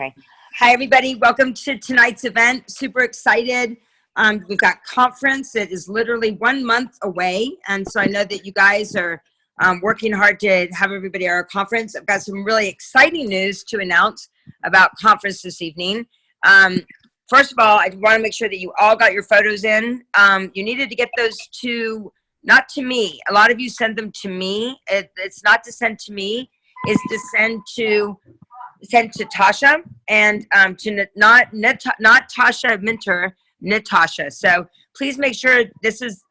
Okay. Hi, everybody. Welcome to tonight's event. Super excited. We've got conference that is literally 1 month away. And so I know that you guys are working hard to have everybody at our conference. I've got some really exciting news to announce about conference this evening. First of all, I want to make sure that you all got your photos in. You needed to get those to, not to me. A lot of you send them to me. It's not to send to me. It's to send to Tasha and to not Tasha Minter, Natasha. So please make sure this is,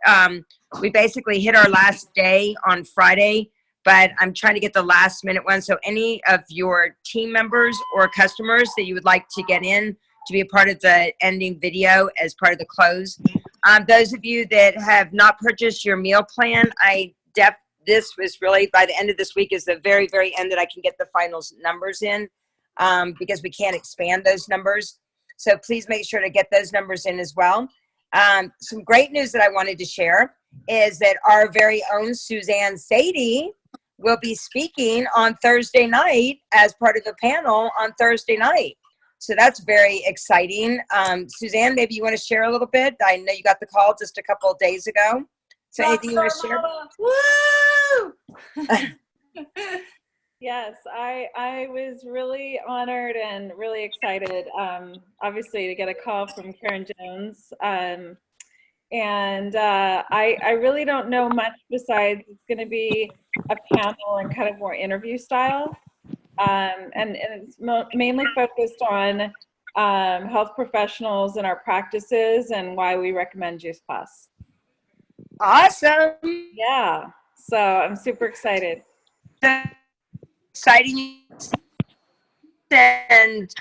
we basically hit our last day on Friday, but I'm trying to get the last minute one. So any of your team members or customers that you would like to get in to be a part of the ending video as part of the close. Those of you that have not purchased your meal plan, this was really, by the end of this week is the very, very end that I can get the final numbers in. Because we can't expand those numbers. So please make sure to get those numbers in as well. Some great news that I wanted to share is that our very own Suzanne Sadie will be speaking on Thursday night as part of the panel on Thursday night. So that's very exciting. Suzanne, maybe you want to share a little bit? I know you got the call just a couple of days ago. So anything you want to share? Woo! Yes, I was really honored and really excited, obviously, to get a call from Karen Jones. I really don't know much besides it's going to be a panel and kind of more interview style. And it's mainly focused on health professionals and our practices and why we recommend Juice Plus. Awesome. Yeah, so I'm super excited. Exciting, and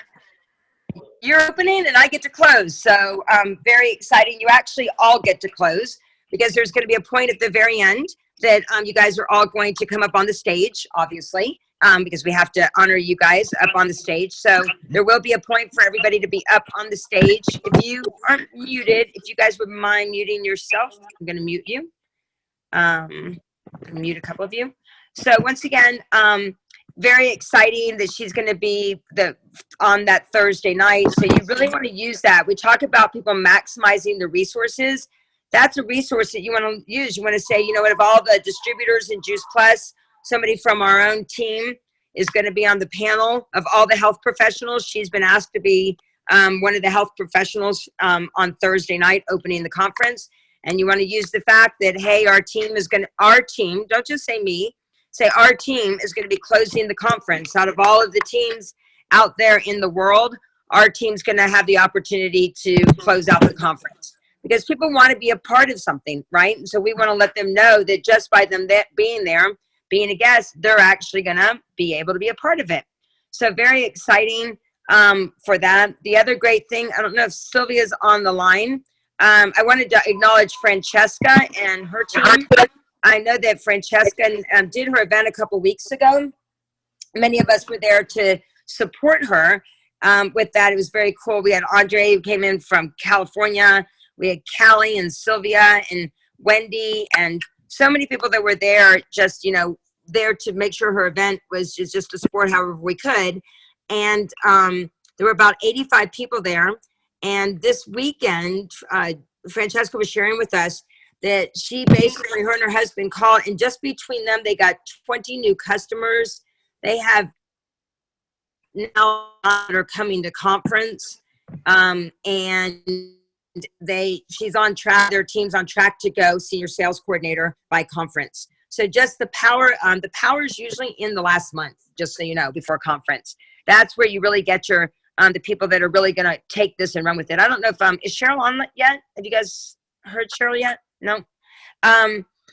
you're opening and I get to close, so very exciting. You actually all get to close because there's going to be a point at the very end that you guys are all going to come up on the stage, obviously, because we have to honor you guys up on the stage. So there will be a point for everybody to be up on the stage. If you aren't muted, if you guys would mind muting yourself, I'm going to mute you. Mute a couple of you. So once again, very exciting that she's going to be on that Thursday night. So you really want to use that. We talk about people maximizing the resources. That's a resource that you want to use. You want to say, you know what, of all the distributors in Juice Plus, somebody from our own team is going to be on the panel. Of all the health professionals, she's been asked to be one of the health professionals on Thursday night opening the conference. And you want to use the fact that, hey, our team, don't just say me, say our team is going to be closing the conference. Out of all of the teams out there in the world, our team's going to have the opportunity to close out the conference because people want to be a part of something, right? And so we want to let them know that just by them being there, being a guest, they're actually going to be able to be a part of it. So very exciting for that. The other great thing, I don't know if Sylvia's on the line. I wanted to acknowledge Francesca and her team. I know that Francesca did her event a couple weeks ago. Many of us were there to support her with that. It was very cool. We had Andre who came in from California. We had Callie and Sylvia and Wendy and so many people that were there just, there to make sure her event was just to support however we could. And there were about 85 people there. And this weekend, Francesca was sharing with us that she basically, her and her husband called, and just between them, they got 20 new customers. They have now that are coming to conference, and she's on track. Their team's on track to go senior sales coordinator by conference. So just the power is usually in the last month, just so you know, before conference. That's where you really get your the people that are really going to take this and run with it. I don't know if is Cheryl on yet? Have you guys heard Cheryl yet? No.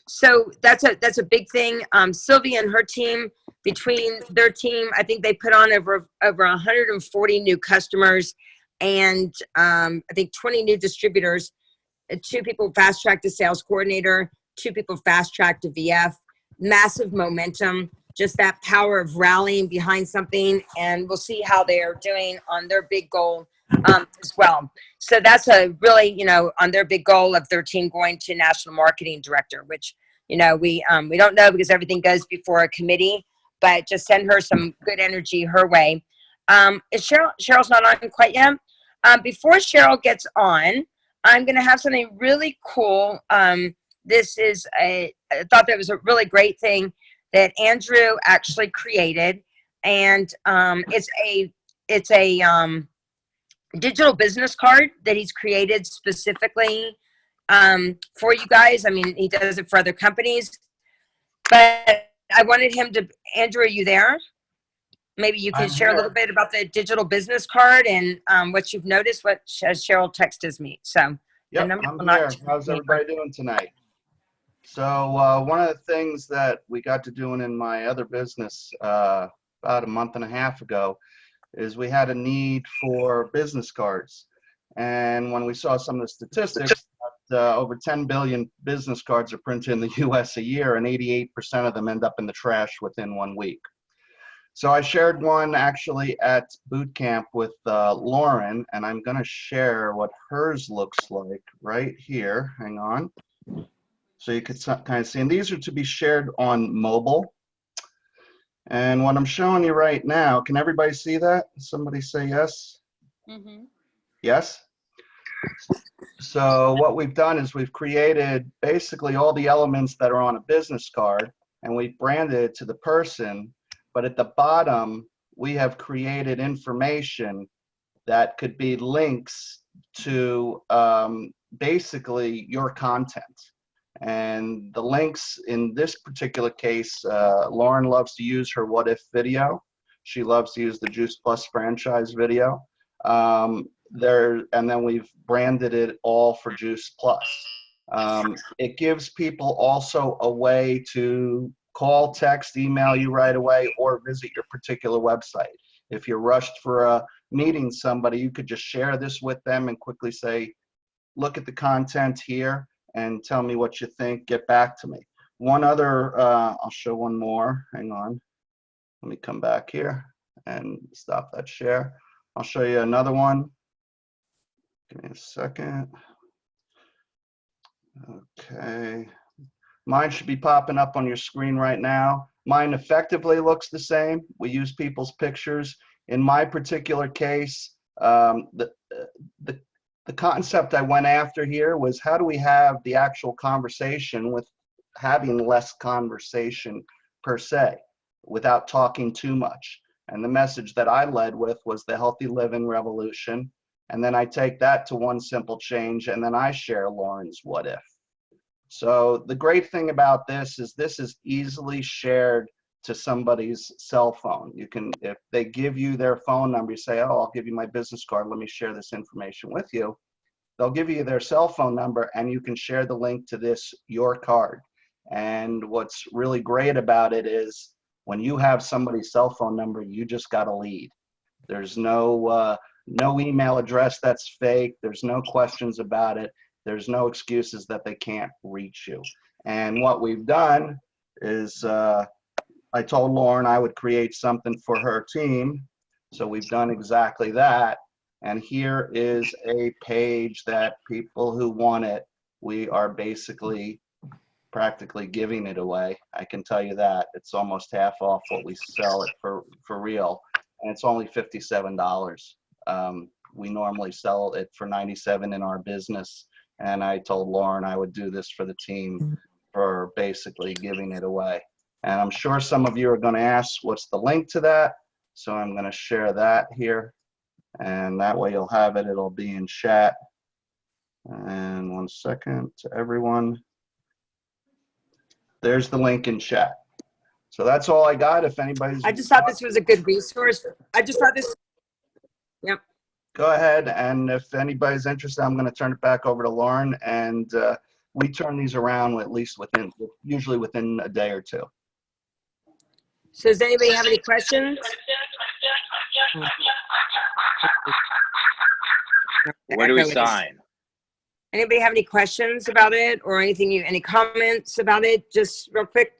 So that's a big thing. Sylvia and her team, between their team, I think they put on over 140 new customers and I think 20 new distributors. 2 people fast-tracked to sales coordinator, 2 people fast-tracked to VF. Massive momentum, just that power of rallying behind something, and we'll see how they are doing on their big goal as well. So that's a really, on their big goal of their team going to national marketing director, which, we don't know because everything goes before a committee, but just send her some good energy her way. Cheryl's not on quite yet. Before Cheryl gets on, I'm going to have something really cool. I thought that was a really great thing that Andrew actually created. And it's a digital business card that he's created specifically for you guys. I mean, he does it for other companies, but I wanted him to, Andrew, are you there? Maybe you can I'm share a here. little bit about the digital business card and what you've noticed, what as Cheryl texted me. So the Yep, number I'm will not here. How's everybody doing tonight? So one of the things that we got to doing in my other business about a month and a half ago is we had a need for business cards. And when we saw some of the statistics, over 10 billion business cards are printed in the US a year, and 88% of them end up in the trash within 1 week. So I shared one actually at boot camp with Lauren, and I'm going to share what hers looks like right here. Hang on. So you could kind of see, and these are to be shared on mobile. And what I'm showing you right now, can everybody see that? Somebody say yes? Mm-hmm. Yes? So what we've done is we've created basically all the elements that are on a business card, and we've branded it to the person. But at the bottom, we have created information that could be links to basically your content. And the links in this particular case, Lauren loves to use her What If video. She loves to use the Juice Plus franchise video. And then we've branded it all for Juice Plus. It gives people also a way to call, text, email you right away, or visit your particular website. If you're rushed for meeting somebody, you could just share this with them and quickly say, look at the content here and tell me what you think, get back to me. One other, I'll show one more, hang on. Let me come back here and stop that share. I'll show you another one. Give me a second. Okay. Mine should be popping up on your screen right now. Mine effectively looks the same. We use people's pictures. In my particular case, the concept I went after here was how do we have the actual conversation with having less conversation per se without talking too much. And the message that I led with was the healthy living revolution. And then I take that to one simple change, and then I share Lauren's what if. So the great thing about this is easily shared to somebody's cell phone. You can, if they give you their phone number, you say, oh, I'll give you my business card, let me share this information with you. They'll give you their cell phone number, and you can share the link to this, your card. And what's really great about it is when you have somebody's cell phone number, you just got a lead. There's no email address that's fake. There's no questions about it. There's no excuses that they can't reach you. And what we've done is I told Lauren I would create something for her team. So we've done exactly that. And here is a page that people who want it, we are basically practically giving it away. I can tell you that. It's almost half off what we sell it for real. And it's only $57. We normally sell it for $97 in our business. And I told Lauren I would do this for the team for basically giving it away. And I'm sure some of you are going to ask, what's the link to that? So I'm going to share that here. And that way you'll have it. It'll be in chat. And 1 second to everyone. There's the link in chat. So that's all I got. If anybody's... I just thought this was a good resource. I just thought this, yep. Go ahead, and if anybody's interested, I'm going to turn it back over to Lauren, and we turn these around at least usually within a day or two. So does anybody have any questions? Where do we sign? Anybody have any questions about it or anything, any comments about it? Just real quick.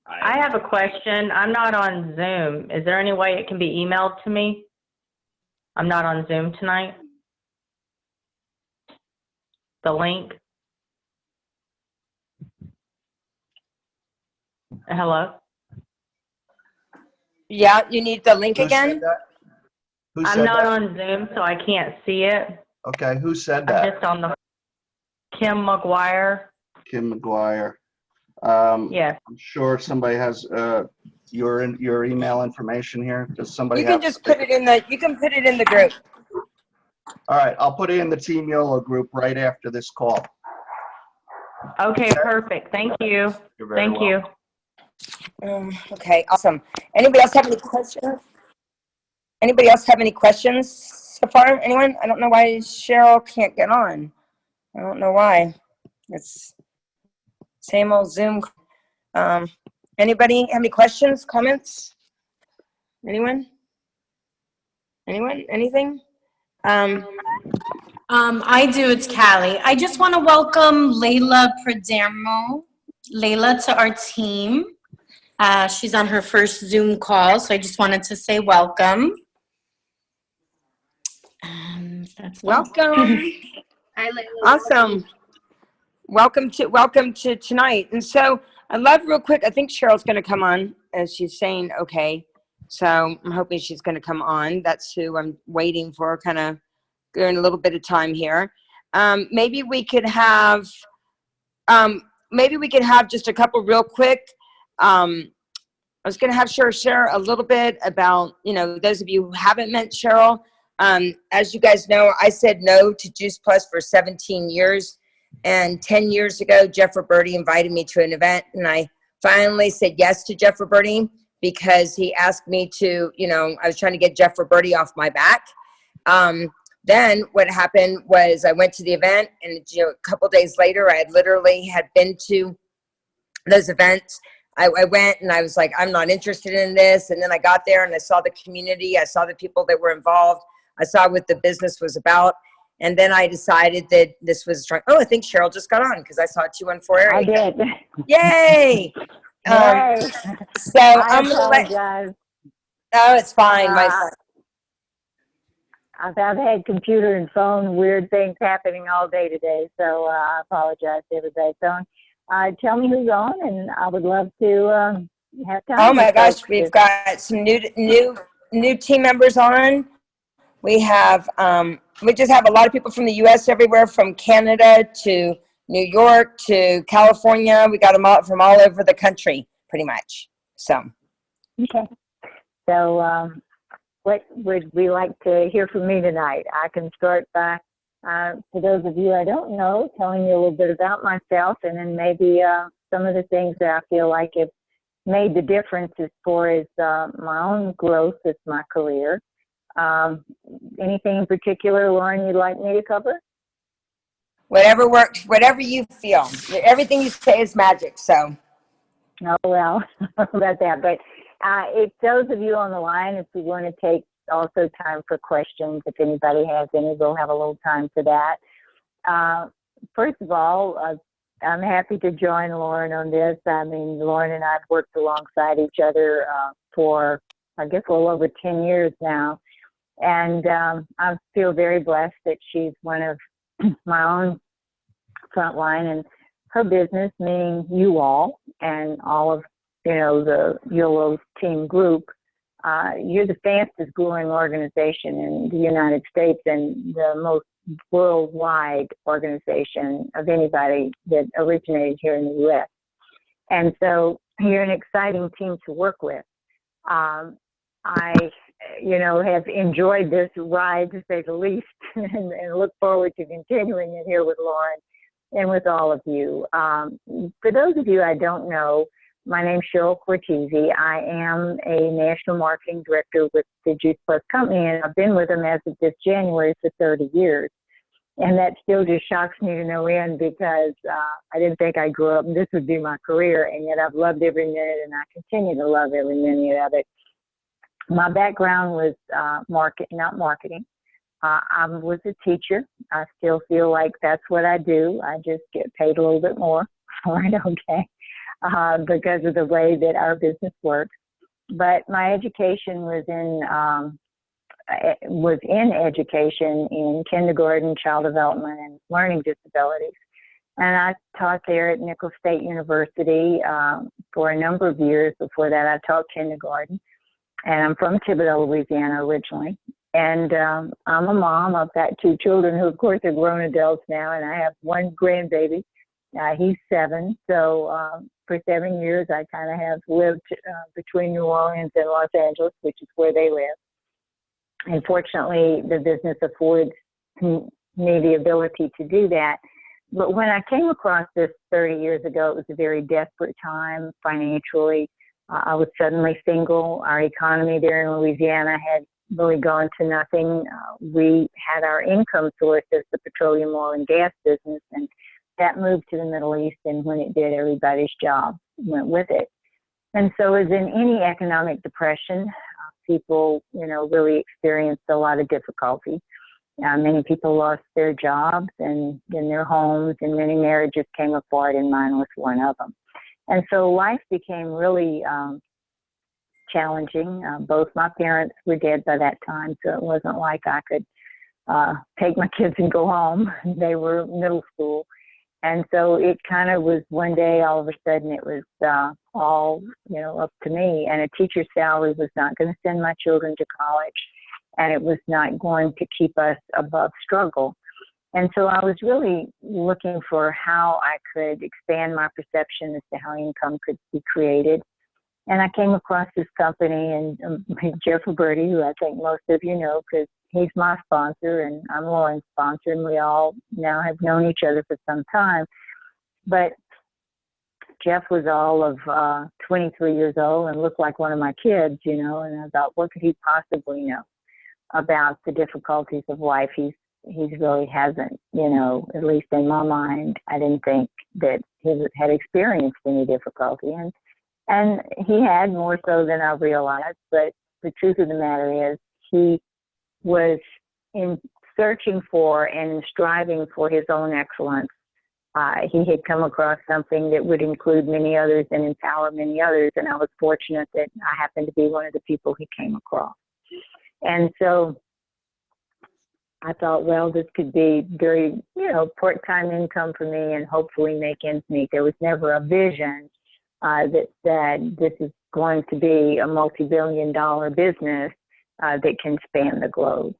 I have a question. I'm not on Zoom. Is there any way it can be emailed to me? I'm not on Zoom tonight. The link. Hello? Yeah, you need the link Who said again? that? Who I'm said not that? on Zoom, so I can't see it. Okay, who said I'm that? just on the Kim McGuire. Kim McGuire. Yes. I'm sure somebody has your email information here. Does somebody You can have? just put it in the, you can put it in the group. All right, I'll put it in the Team YOLO group right after this call. Okay, perfect. Thank you. You're very Thank you. Okay, awesome. Anybody else have any questions? Anybody else have any questions so far? Anyone? I don't know why Cheryl can't get on. I don't know why. It's same old Zoom. Anybody have any questions, comments? Anyone? Anyone? Anything? I do. It's Callie. I just want to welcome Layla Perdermo, Layla, to our team. She's on her first Zoom call, so I just wanted to say welcome. And that's all. Welcome. Hi, Layla. Awesome. Welcome to tonight. And so I love real quick, I think Cheryl's going to come on as she's saying, okay. So I'm hoping she's going to come on. That's who I'm waiting for, kind of in a little bit of time here. Maybe we could have just a couple real quick. I was going to have Cheryl share a little bit about, those of you who haven't met Cheryl. As you guys know, I said no to Juice Plus for 17 years. And 10 years ago, Jeff Roberti invited me to an event, and I finally said yes to Jeff Roberti because he asked me to, I was trying to get Jeff Roberti off my back. Then what happened was I went to the event, and a couple days later, I literally had been to those events. I went and I was like, I'm not interested in this. And then I got there and I saw the community. I saw the people that were involved. I saw what the business was about. And then I decided that this was, I think Cheryl just got on because I saw 214 I area. did. Yay! Yay. So I I'm going to let, apologize. oh, it's fine. I've had computer and phone weird things happening all day today, so I apologize to everybody. So tell me who's on, and I would love to have time. Oh my with gosh, folks we've got some new team members on. We have, we just have a lot of people from the U.S. everywhere, from Canada to New York to California. We got them all from all over the country, pretty much. So. Okay. So what would we like to hear from me tonight? I can start by, for those of you I don't know, telling you a little bit about myself, and then maybe some of the things that I feel like have made the difference as far as my own growth with my career. Anything in particular, Lauren, you'd like me to cover? Whatever works, whatever you feel. Everything you say is magic, so. Oh, well, about that. But if those of you on the line, if we want to take also time for questions, if anybody has any, we'll have a little time for that. First of all, I'm happy to join Lauren on this. I mean, Lauren and I have worked alongside each other for, I guess, a little over 10 years now. And I feel very blessed that she's one of my own frontline, and her business, meaning you all and all of, the YOLO team group, you're the fastest growing organization in the United States and the most worldwide organization of anybody that originated here in the U.S. And so you're an exciting team to work with. I have enjoyed this ride, to say the least, and look forward to continuing it here with Lauren and with all of you. For those of you I don't know, my name's Cheryl Cortese. I am a national marketing director with the Juice Plus Company, and I've been with them as of this January for 30 years. And that still just shocks me to no end, because I didn't think I grew up and this would be my career, and yet I've loved every minute, and I continue to love every minute of it. My background was not marketing. I was a teacher. I still feel like that's what I do. I just get paid a little bit more for it, okay, because of the way that our business works. But my education was in education in kindergarten, child development, and learning disabilities. And I taught there at Nicholls State University for a number of years. Before that, I taught kindergarten. And I'm from Thibodaux, Louisiana originally. And I'm a mom. I've got two children who, of course, are grown adults now, and I have one grandbaby. He's 7. So for 7 years, I kind of have lived between New Orleans and Los Angeles, which is where they live. And fortunately, the business affords me the ability to do that. But when I came across this 30 years ago, it was a very desperate time financially. I was suddenly single. Our economy there in Louisiana had really gone to nothing. We had our income source as the petroleum, oil, and gas business, and that moved to the Middle East, and when it did, everybody's job went with it. And so as in any economic depression, people, really experienced a lot of difficulty. Many people lost their jobs and then their homes, and many marriages came apart, and mine was one of them. And so life became really challenging. Both my parents were dead by that time, so it wasn't like I could take my kids and go home. They were middle school. And so it kind of was one day, all of a sudden, it was all, up to me. And a teacher's salary was not going to send my children to college, and it was not going to keep us above struggle. And so I was really looking for how I could expand my perception as to how income could be created. And I came across this company, and Jeff Roberti, who I think most of you know, because he's my sponsor and I'm Lauren's sponsor, and we all now have known each other for some time. But Jeff was all of 23 years old and looked like one of my kids, and I thought, what could he possibly know about the difficulties of life? He's really hasn't, at least in my mind, I didn't think that he had experienced any difficulty. And he had, more so than I realized. But the truth of the matter is, he was in searching for and striving for his own excellence. He had come across something that would include many others and empower many others. And I was fortunate that I happened to be one of the people he came across. And so I thought, well, this could be very, part-time income for me and hopefully make ends meet. There was never a vision that said this is going to be a multi-billion-dollar business that can span the globe.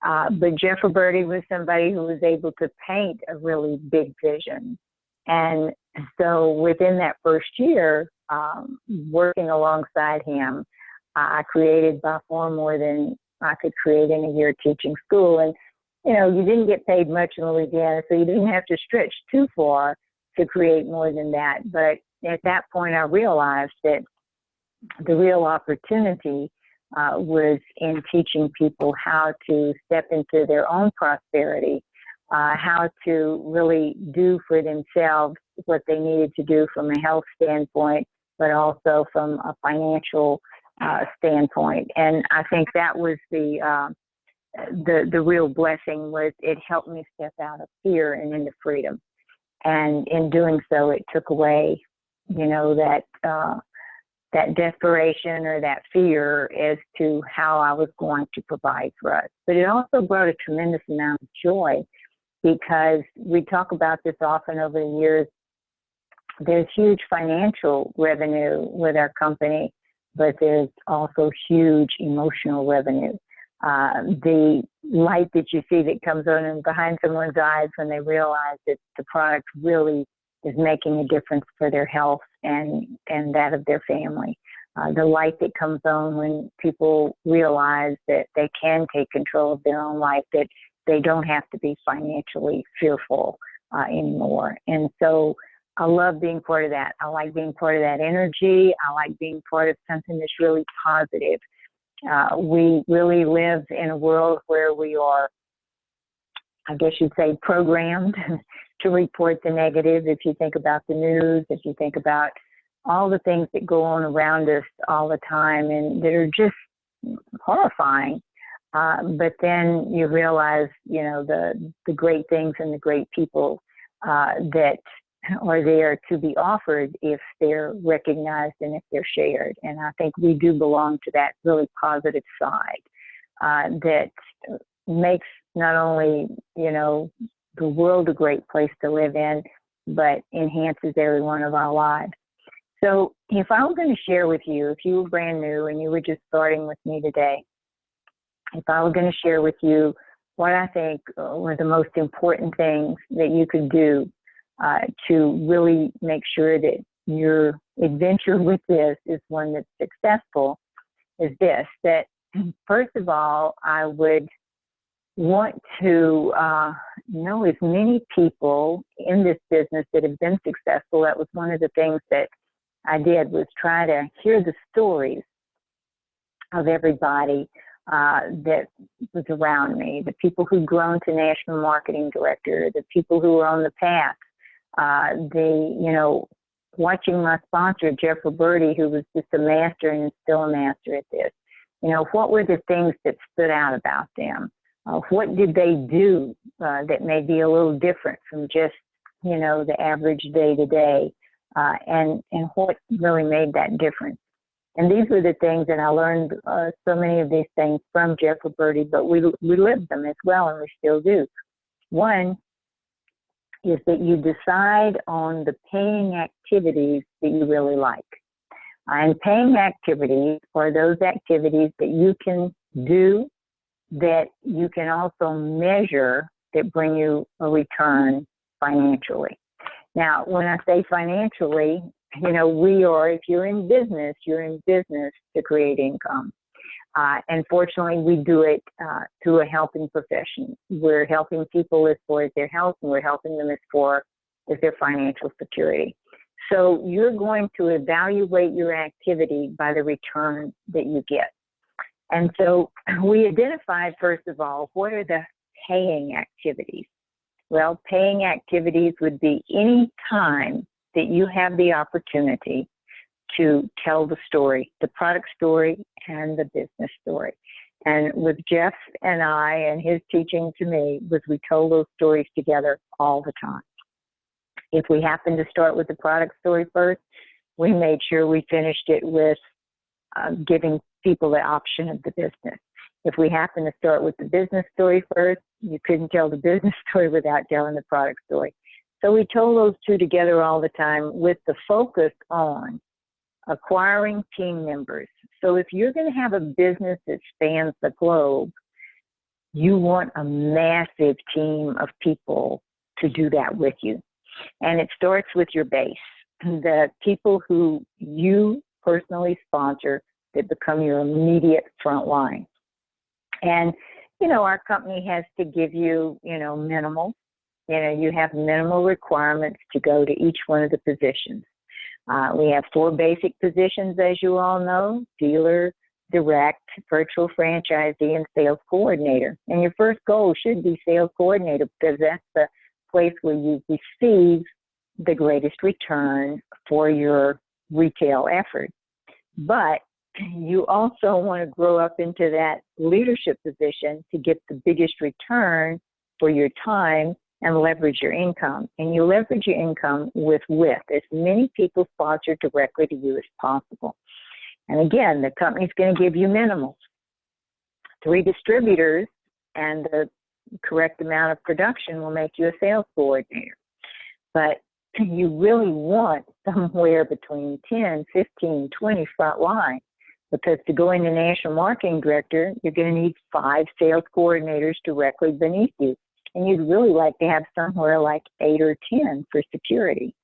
But Jeff Roberti was somebody who was able to paint a really big vision. And so within that first year, working alongside him, I created by far more than I could create in a year teaching school. And, you didn't get paid much in Louisiana, so you didn't have to stretch too far to create more than that. But at that point, I realized that the real opportunity was in teaching people how to step into their own prosperity, how to really do for themselves what they needed to do from a health standpoint, but also from a financial standpoint. And I think that was the real blessing, was it helped me step out of fear and into freedom. And in doing so, it took away, that desperation or that fear as to how I was going to provide for us. But it also brought a tremendous amount of joy, because we talk about this often over the years. There's huge financial revenue with our company, but there's also huge emotional revenue. The light that you see that comes on and behind someone's eyes when they realize that the product really is making a difference for their health and that of their family. The light that comes on when people realize that they can take control of their own life, that they don't have to be financially fearful anymore. And so I love being part of that. I like being part of that energy. I like being part of something that's really positive. We really live in a world where we are, I guess you'd say, programmed to report the negative. If you think about the news, if you think about all the things that go on around us all the time and that are just horrifying. But then you realize, the great things and the great people that are there to be offered if they're recognized and if they're shared. And I think we do belong to that really positive side that makes not only, the world a great place to live in, but enhances every one of our lives. So if I were going to share with you, if you were brand new and you were just starting with me today, if I were going to share with you what I think were the most important things that you could do to really make sure that your adventure with this is one that's successful, is this, that first of all, I would want to know as many people in this business that have been successful. That was one of the things that I did, was try to hear the stories of everybody that was around me, the people who've grown to national marketing director, the people who were on the path, watching my sponsor, Jeff Roberti, who was just a master and is still a master at this. What were the things that stood out about them? What did they do that may be a little different from just, the average day-to-day, and what really made that difference? And these were the things that I learned so many of these things from Jeff Roberti, but we lived them as well, and we still do. One is that you decide on the paying activities that you really like. And paying activities are those activities that you can do, that you can also measure, that bring you a return financially. Now, when I say financially, if you're in business to create income. And fortunately, we do it through a helping profession. We're helping people as far as their health, and we're helping them as far as their financial security. So you're going to evaluate your activity by the return that you get. And so we identified, first of all, what are the paying activities? Well, paying activities would be any time that you have the opportunity to tell the story, the product story and the business story. And with Jeff and I, and his teaching to me, was we told those stories together all the time. If we happened to start with the product story first, we made sure we finished it with giving people the option of the business. If we happened to start with the business story first, you couldn't tell the business story without telling the product story. So we told those two together all the time, with the focus on acquiring team members. So if you're going to have a business that spans the globe, you want a massive team of people to do that with you. And it starts with your base, the people who you personally sponsor that become your immediate front line. And, our company has to give you, minimal. You have minimal requirements to go to each one of the positions. We have 4 basic positions, as you all know: dealer, direct, virtual franchisee, and sales coordinator. And your first goal should be sales coordinator, because that's the place where you receive the greatest return for your retail effort. But you also want to grow up into that leadership position to get the biggest return for your time and leverage your income. And you leverage your income with as many people sponsored directly to you as possible. And again, the company's going to give you minimals. 3 distributors and the correct amount of production will make you a sales coordinator. But you really want somewhere between 10, 15, 20 front line, because to go into national marketing director, you're going to need 5 sales coordinators directly beneath you. And you'd really like to have somewhere like 8 or 10 for security.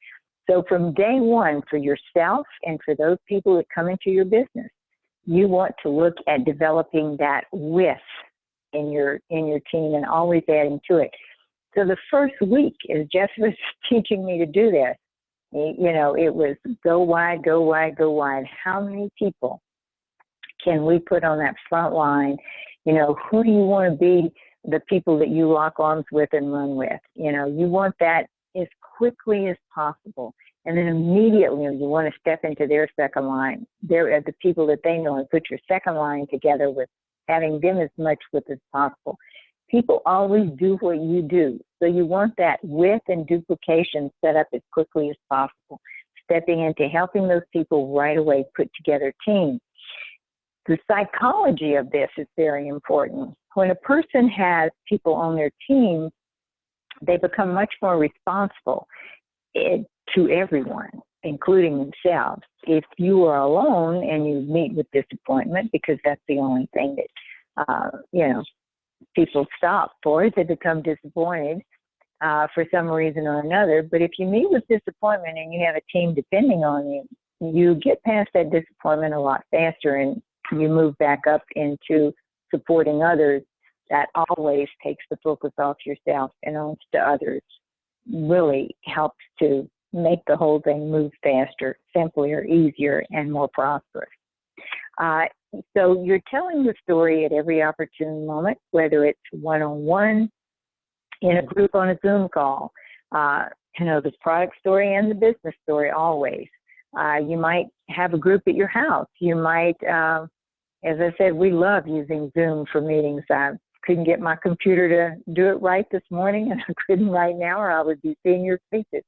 So from day one, for yourself and for those people that come into your business, you want to look at developing that with in your team and always adding to it. So the first week, as Jeff was teaching me to do this, it was go wide, go wide, go wide. How many people can we put on that front line? Who do you want to be the people that you lock arms with and run with? You want that as quickly as possible. And then immediately you want to step into their second line. They're the people that they know, and put your second line together with having them as much with as possible. People always do what you do. So you want that width and duplication set up as quickly as possible. Stepping into helping those people right away put together teams. The psychology of this is very important. When a person has people on their team, they become much more responsible to everyone, including themselves. If you are alone and you meet with disappointment, because that's the only thing that you know, people stop for it. They become disappointed for some reason or another. But if you meet with disappointment and you have a team depending on you, you get past that disappointment a lot faster and you move back up into supporting others. That always takes the focus off yourself and onto others. Really helps to make the whole thing move faster, simpler, easier, and more prosperous. So you're telling the story at every opportune moment, whether it's one-on-one, in a group on a Zoom call, you know, the product story and the business story always. You might have a group at your house. You might, as I said, we love using Zoom for meetings. I couldn't get my computer to do it right this morning, and I couldn't right now, or I would be seeing your faces.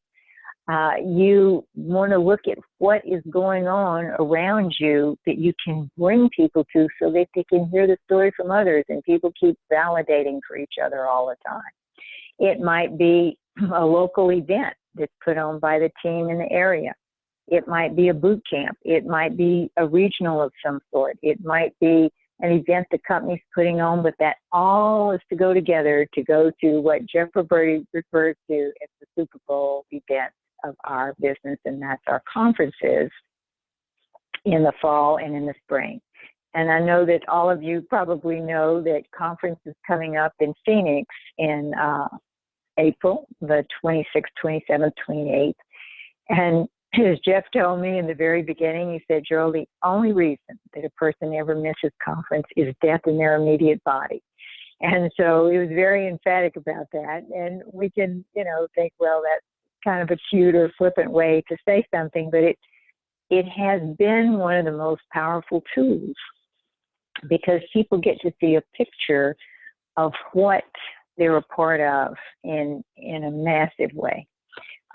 You want to look at what is going on around you that you can bring people to so that they can hear the story from others, and people keep validating for each other all the time. It might be a local event that's put on by the team in the area. It might be a boot camp. It might be a regional of some sort. It might be an event the company's putting on, but that all is to go together to go to what Jeff Roberti refers to as the Super Bowl event of our business, and that's our conferences in the fall and in the spring. And I know that all of you probably know that conference is coming up in Phoenix in April, the 26th, 27th, 28th. And as Jeff told me in the very beginning, he said, Cheryl, the only reason that a person ever misses conference is death in their immediate body. And so he was very emphatic about that. And we can, you know, think, well, that's kind of a cute or flippant way to say something, but it has been one of the most powerful tools because people get to see a picture of what they're a part of in a massive way.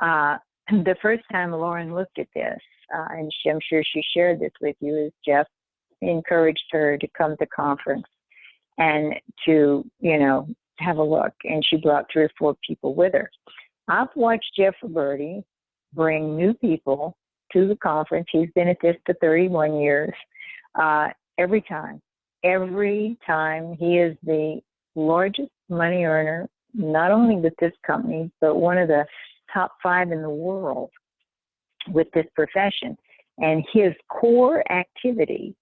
The first time Lauren looked at this, and I'm sure she shared this with you, is Jeff encouraged her to come to conference and to, you know, have a look. And she brought 3 or 4 people with her. I've watched Jeff Roberti bring new people to the conference. He's been at this for 31 years. Every time he is the largest money earner, not only with this company, but one of the top 5 in the world with this profession. And his core activity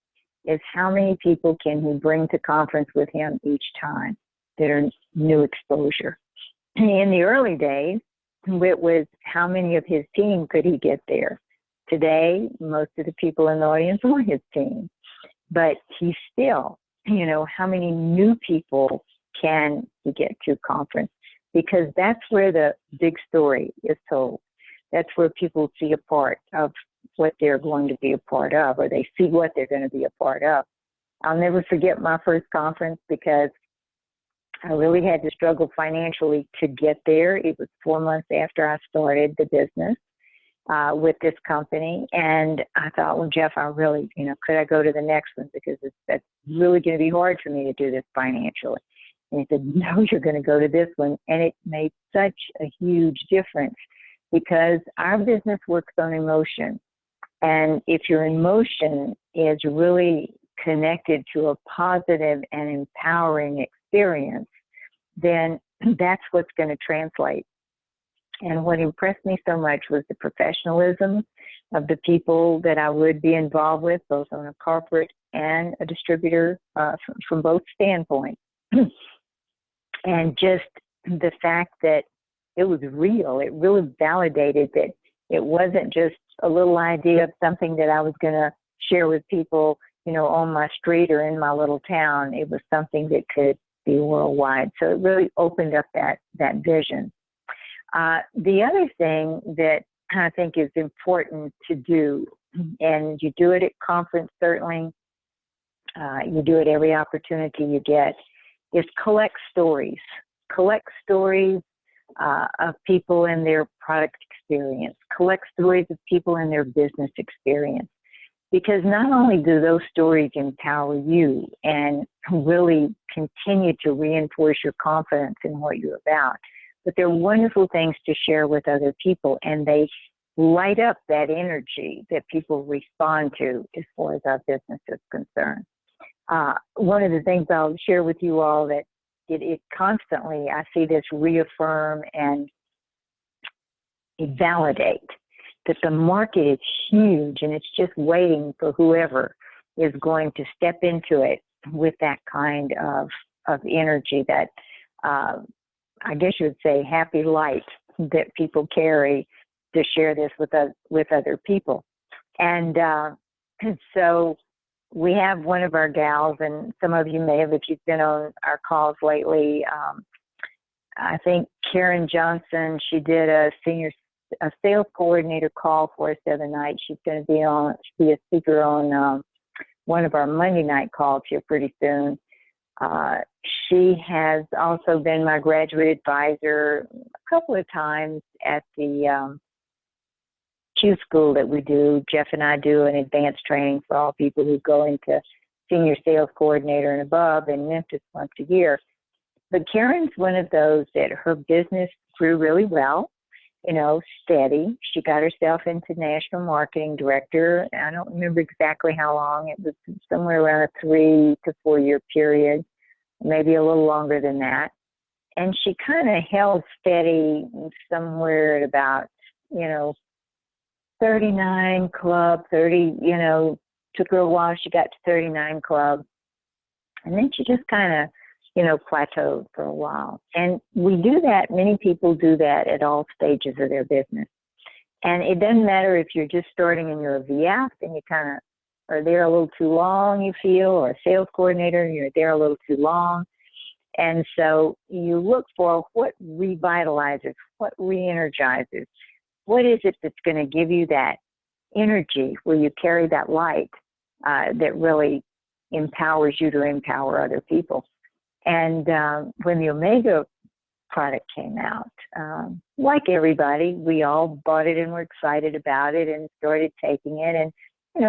is how many people can he bring to conference with him each time that are new exposure. In the early days, it was how many of his team could he get there. Today, most of the people in the audience are his team. But he still, you know, how many new people can he get to conference? Because that's where the big story is told. That's where people see a part of what they're going to be a part of, or they see what they're going to be a part of. I'll never forget my first conference because I really had to struggle financially to get there. It was 4 months after I started the business with this company. And I thought, well, Jeff, I really, you know, could I go to the next one? Because that's really going to be hard for me to do this financially. And he said, no, you're going to go to this one. And it made such a huge difference because our business works on emotion. And if your emotion is really connected to a positive and empowering experience, then that's what's going to translate. And what impressed me so much was the professionalism of the people that I would be involved with, both on a corporate and a distributor from both standpoints. And just the fact that it was real, it really validated that it wasn't just a little idea of something that I was going to share with people, you know, on my street or in my little town. It was something that could be worldwide. So it really opened up that vision. The other thing that I think is important to do, and you do it at conference certainly, you do it every opportunity you get, is collect stories. Collect stories of people and their product experience. Collect stories of people and their business experience. Because not only do those stories empower you and really continue to reinforce your confidence in what you're about, but they're wonderful things to share with other people, and they light up that energy that people respond to as far as our business is concerned. one of the things I'll share with you all that it constantly, I see this reaffirm and validate that the market is huge and it's just waiting for whoever is going to step into it with that kind of energy, that I guess you would say happy light that people carry to share this with other people. And so we have one of our gals, and some of you may have, if you've been on our calls lately, I think Karen Johnson, she did a sales coordinator call for us the other night. She's going to be a speaker on one of our Monday night calls here pretty soon. She has also been my graduate advisor a couple of times at the Q school that we do. Jeff and I do an advanced training for all people who go into senior sales coordinator and above in Memphis once a year. But Karen's one of those that her business grew really well, steady. She got herself into national marketing director. I don't remember exactly how long. It was somewhere around a 3 to 4 year period, maybe a little longer than that. And she kind of held steady somewhere at about, 39 club, 30, took her a while. She got to 39 club. And then she just kind of, plateaued for a while. And we do that. Many people do that at all stages of their business. And it doesn't matter if you're just starting and you're a VF and you kind of are there a little too long, you feel, or a sales coordinator and you're there a little too long. And so you look for what revitalizes, what re-energizes, what is it that's going to give you that energy where you carry that light that really empowers you to empower other people. And when the Omega product came out, like everybody, we all bought it and were excited about it and started taking it. And,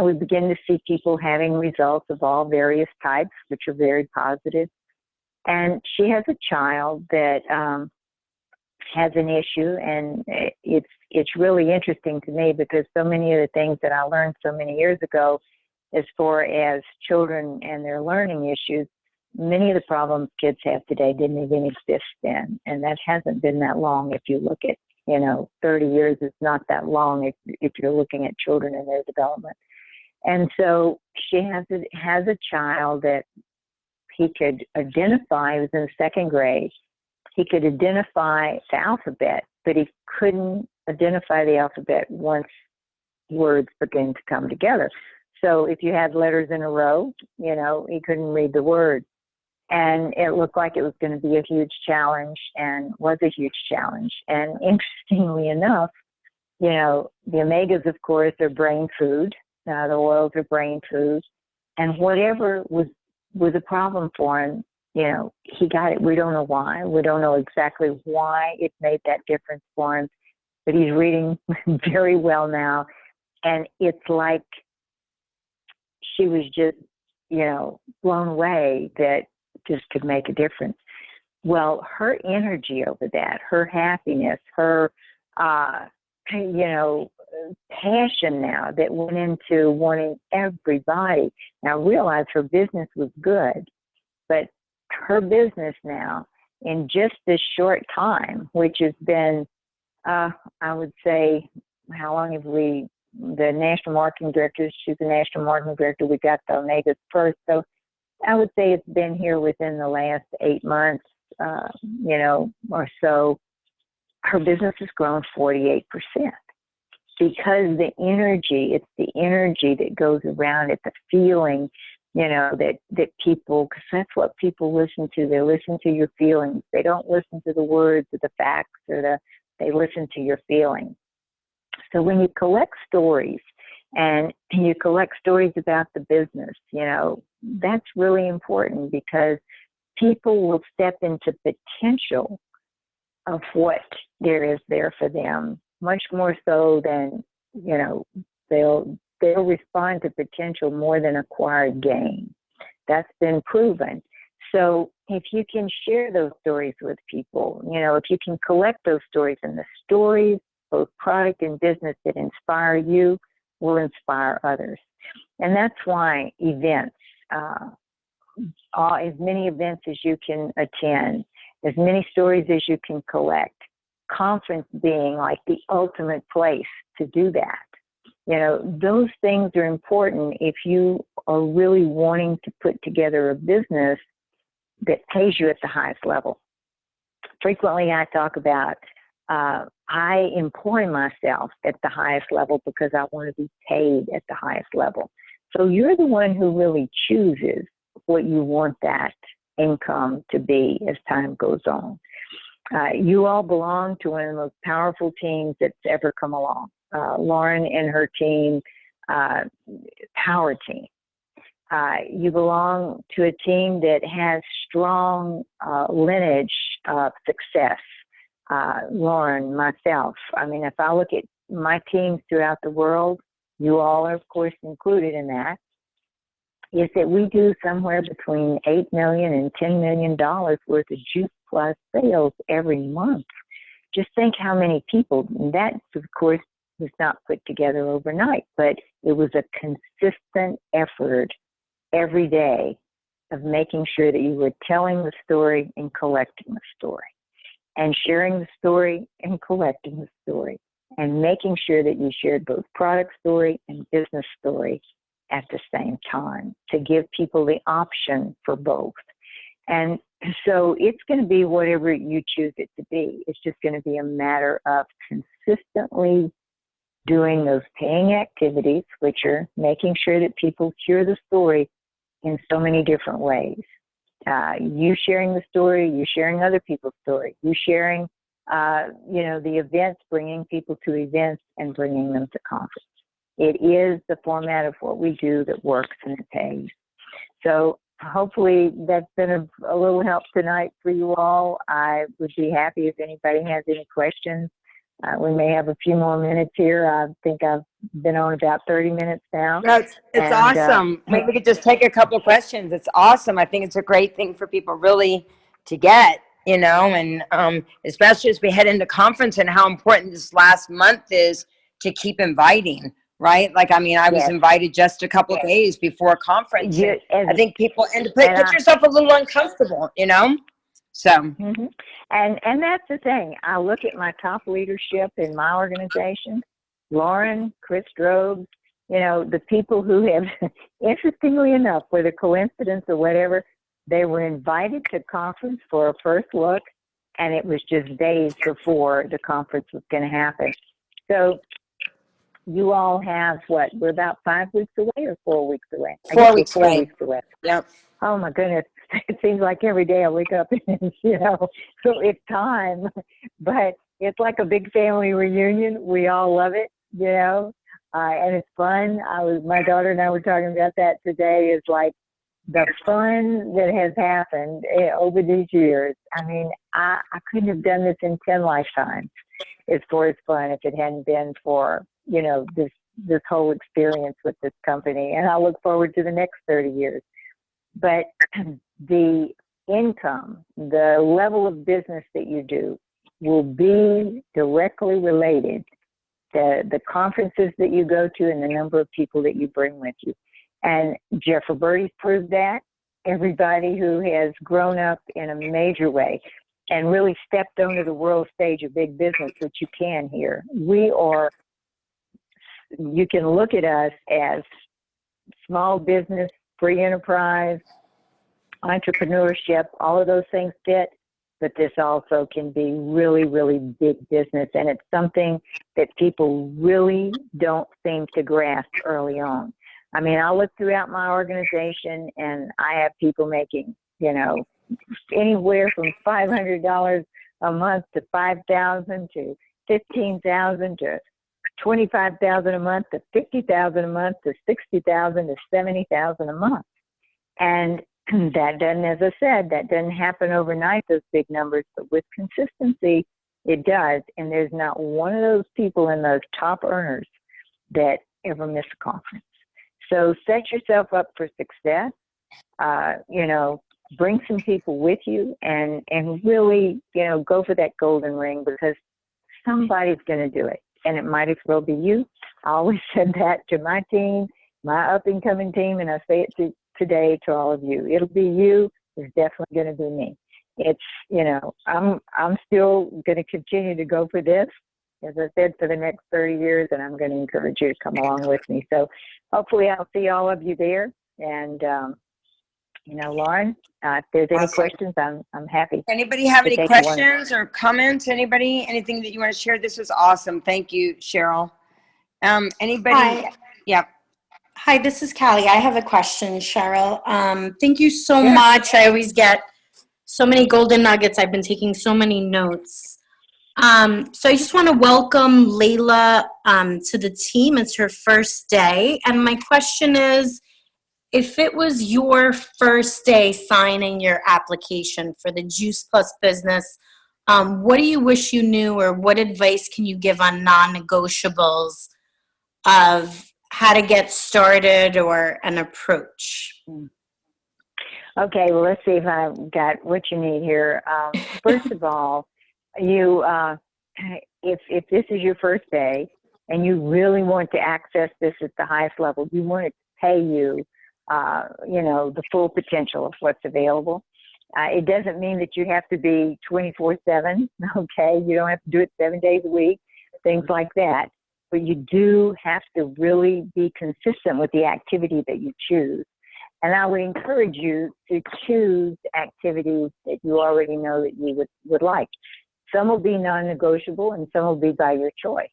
we begin to see people having results of all various types, which are very positive. And she has a child that has an issue, and it's really interesting to me because so many of the things that I learned so many years ago as far as children and their learning issues, many of the problems kids have today didn't even exist then, and that hasn't been that long. If you look at, 30 years is not that long if you're looking at children and their development. And so she has a child that he could identify. He was in second grade. He could identify the alphabet, but he couldn't identify the alphabet once words began to come together. So if you had letters in a row, he couldn't read the word. And it looked like it was going to be a huge challenge, and was a huge challenge. And interestingly enough, the omegas, of course, are brain food. The oils are brain food. And whatever was a problem for him, he got it. We don't know why. We don't know exactly why it made that difference for him. But he's reading very well now. And it's like she was just, blown away that just could make a difference. Well, her energy over that, her happiness, her, passion now that went into wanting everybody. Now, realize her business was good, but her business now, in just this short time, which has been, I would say, how long have we, the national marketing director, she's the national marketing director, we got the Omegas first, so I would say it's been here within the last 8 months, or so. Her business has grown 48% because the energy, it's the energy that goes around it, the feeling, that people, because that's what people listen to. They listen to your feelings. They don't listen to the words or the facts they listen to your feelings. So when you collect stories and you collect stories about the business, that's really important because people will step into potential of what there is there for them, much more so than, they'll respond to potential more than acquired gain. That's been proven. So if you can share those stories with people, if you can collect those stories, and the stories, both product and business, that inspire you will inspire others. And that's why events, as many events as you can attend, as many stories as you can collect. Conference being like the ultimate place to do that. You know, those things are important if you are really wanting to put together a business that pays you at the highest level. Frequently, I talk about I employ myself at the highest level because I want to be paid at the highest level. So you're the one who really chooses what you want that income to be as time goes on. You all belong to one of the most powerful teams that's ever come along. Lauren and her team, power team. You belong to a team that has strong lineage of success. Lauren, myself. I mean, if I look at my teams throughout the world, you all are, of course, included in that, is that we do somewhere between $8 million and $10 million worth of Juice Plus sales every month. Just think how many people, and that, of course, was not put together overnight, but it was a consistent effort every day of making sure that you were telling the story and collecting the story, and sharing the story and collecting the story, and making sure that you shared both product story and business story at the same time to give people the option for both. And so it's going to be whatever you choose it to be. It's just going to be a matter of consistently doing those paying activities, which are making sure that people hear the story in so many different ways. You sharing the story, you sharing other people's story, you sharing, the events, bringing people to events and bringing them to conference. It is the format of what we do that works and it pays. So hopefully that's been a little help tonight for you all. I would be happy if anybody has any questions. We may have a few more minutes here. I think I've been on about 30 minutes now. It's awesome. Maybe we could just take a couple of questions. It's awesome. I think it's a great thing for people really to get, and especially as we head into conference and how important this last month is to keep inviting, right? Like, I mean, I was invited just a couple of days before conference. I think people, and to put yourself a little uncomfortable, So. Mm-hmm. And that's the thing. I look at my top leadership in my organization, Lauren, Chris Drobes, the people who have, interestingly enough, whether coincidence or whatever, they were invited to conference for a first look, and it was just days before the conference was going to happen. So you all have what? We're about 5 weeks away or 4 weeks away? 4 weeks away. 4 weeks away. Yep. Oh my goodness. It seems like every day I wake up and, so it's time, but it's like a big family reunion. We all love it, and it's fun. My daughter and I were talking about that today, is like the fun that has happened over these years. I mean, I couldn't have done this in 10 lifetimes as far as fun if it hadn't been for, this whole experience with this company. And I look forward to the next 30 years. But the income, the level of business that you do will be directly related to the conferences that you go to and the number of people that you bring with you. And Jeff Roberti's proved that. Everybody who has grown up in a major way and really stepped onto the world stage of big business, which you can here. You can look at us as small business, free enterprise, entrepreneurship, all of those things fit, but this also can be really, really big business. And it's something that people really don't seem to grasp early on. I mean, I look throughout my organization and I have people making, anywhere from $500 a month to $5,000 to $15,000 to $25,000 a month to $50,000 a month to $60,000 to $70,000 a month. And that doesn't, as I said, that doesn't happen overnight, those big numbers, but with consistency, it does. And there's not one of those people in those top earners that ever miss a conference. So set yourself up for success, bring some people with you and really, go for that golden ring, because somebody's going to do it. And it might as well be you. I always said that to my team, my up and coming team, and I say it to today to all of you. It'll be you. It's definitely going to be me. It's, you know, I'm still going to continue to go for this, as I said, for the next 30 years, and I'm going to encourage you to come along with me. So hopefully I'll see all of you there. And, you know, Lauren, if there's any Awesome. questions, I'm happy. Anybody have to any take one. questions or comments? Anybody? Anything that you want to share? This was awesome. Thank you, Cheryl. Anybody? Hi. Yeah. Hi, this is Callie. I have a question, Cheryl. Thank you so Sure. much. I always get so many golden nuggets. I've been taking so many notes. So I just want to welcome Layla to the team. It's her first day. And my question is, if it was your first day signing your application for the Juice Plus business, what do you wish you knew, or what advice can you give on non-negotiables of how to get started or an approach? Okay, well, let's see if I've got what you need here. First of all, you, if this is your first day and you really want to access this at the highest level, you want it to pay you, you know, the full potential of what's available. It doesn't mean that you have to be 24/7, okay? You don't have to do it 7 days a week, things like that. But you do have to really be consistent with the activity that you choose. And I would encourage you to choose activities that you already know that you would like. Some will be non-negotiable and some will be by your choice.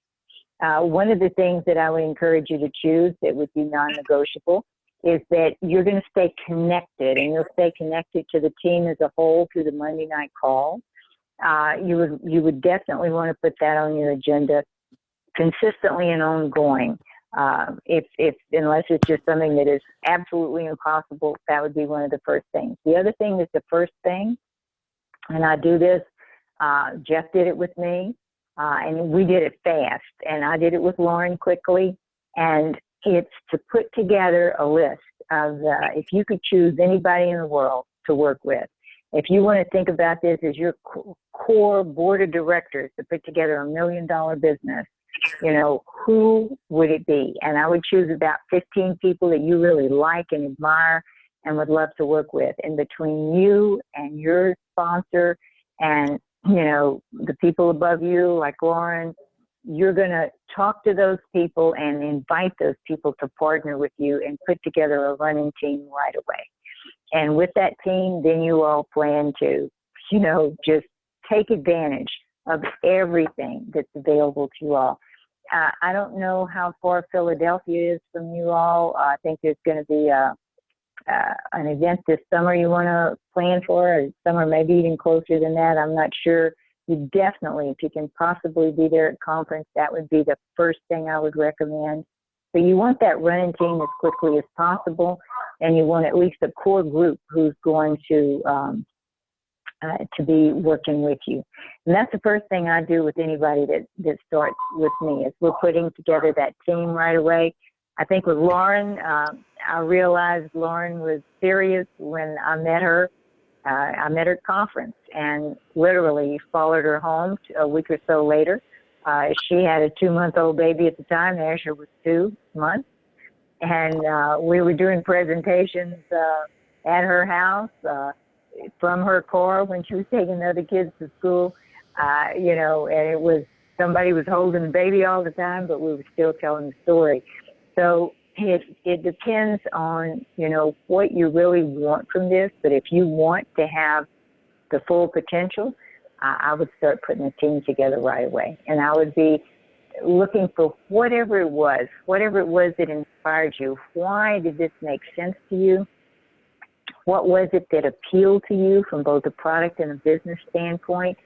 One of the things that I would encourage you to choose that would be non-negotiable is that you're going to stay connected, and you'll stay connected to the team as a whole through the Monday night call. You would definitely want to put that on your agenda consistently and ongoing. Unless it's just something that is absolutely impossible, that would be one of the first things. The other thing is the first thing, and I do this, Jeff did it with me, and we did it fast, and I did it with Lauren quickly, and it's to put together a list of, if you could choose anybody in the world to work with, if you want to think about this as your core board of directors to put together $1 million business, you know, who would it be? And I would choose about 15 people that you really like and admire and would love to work with. And between you and your sponsor and, you know, the people above you, like Lauren, you're going to talk to those people and invite those people to partner with you and put together a running team right away. And with that team, then you all plan to, you know, just take advantage of everything that's available to you all. I don't know how far Philadelphia is from you all. I think there's going to be an event this summer you want to plan for, or summer maybe even closer than that. I'm not sure. You definitely, if you can possibly be there at conference, that would be the first thing I would recommend. So you want that running team as quickly as possible, and you want at least a core group who's going to be working with you. And that's the first thing I do with anybody that starts with me, is we're putting together that team right away. I think with Lauren, I realized Lauren was serious when I met her. I met her at conference and literally followed her home a week or so later. She had a 2-month-old baby at the time. Asher was 2 months. And we were doing presentations at her house, from her car when she was taking the other kids to school, you know, and it was, somebody was holding the baby all the time, but we were still telling the story. So it depends on, you know, what you really want from this. But if you want to have the full potential, I would start putting a team together right away. And I would be looking for whatever it was that inspired you. Why did this make sense to you? What was it that appealed to you from both a product and a business standpoint?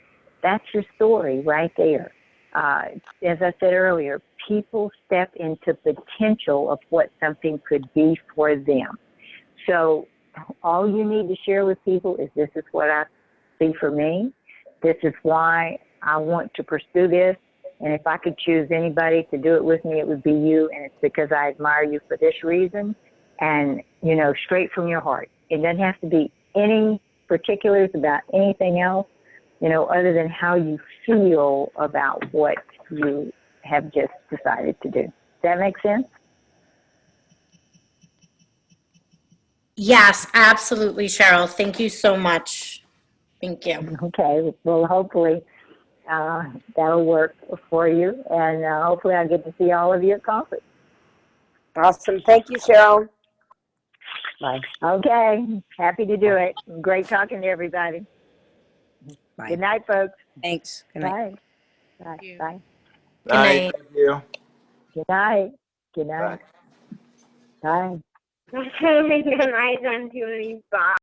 That's your story right there. As I said earlier, people step into potential of what something could be for them. So all you need to share with people is, this is what I see for me. This is why I want to pursue this. And if I could choose anybody to do it with me, it would be you. And it's because I admire you for this reason. And, you know, straight from your heart. It doesn't have to be any particulars about anything else, you know, other than how you feel about what you have just decided to do. Does that make sense? Yes, absolutely, Cheryl. Thank you so much. Thank you. Okay, well, hopefully that'll work for you, and hopefully I'll get to see all of you at conference. Awesome. Thank you, Cheryl. Bye. Okay, happy to do it. Great talking to everybody. Bye. Good night, folks. Thanks. Good night. Bye. Bye. Bye. Good night. Thank you. Good night. Good night. Bye. Bye.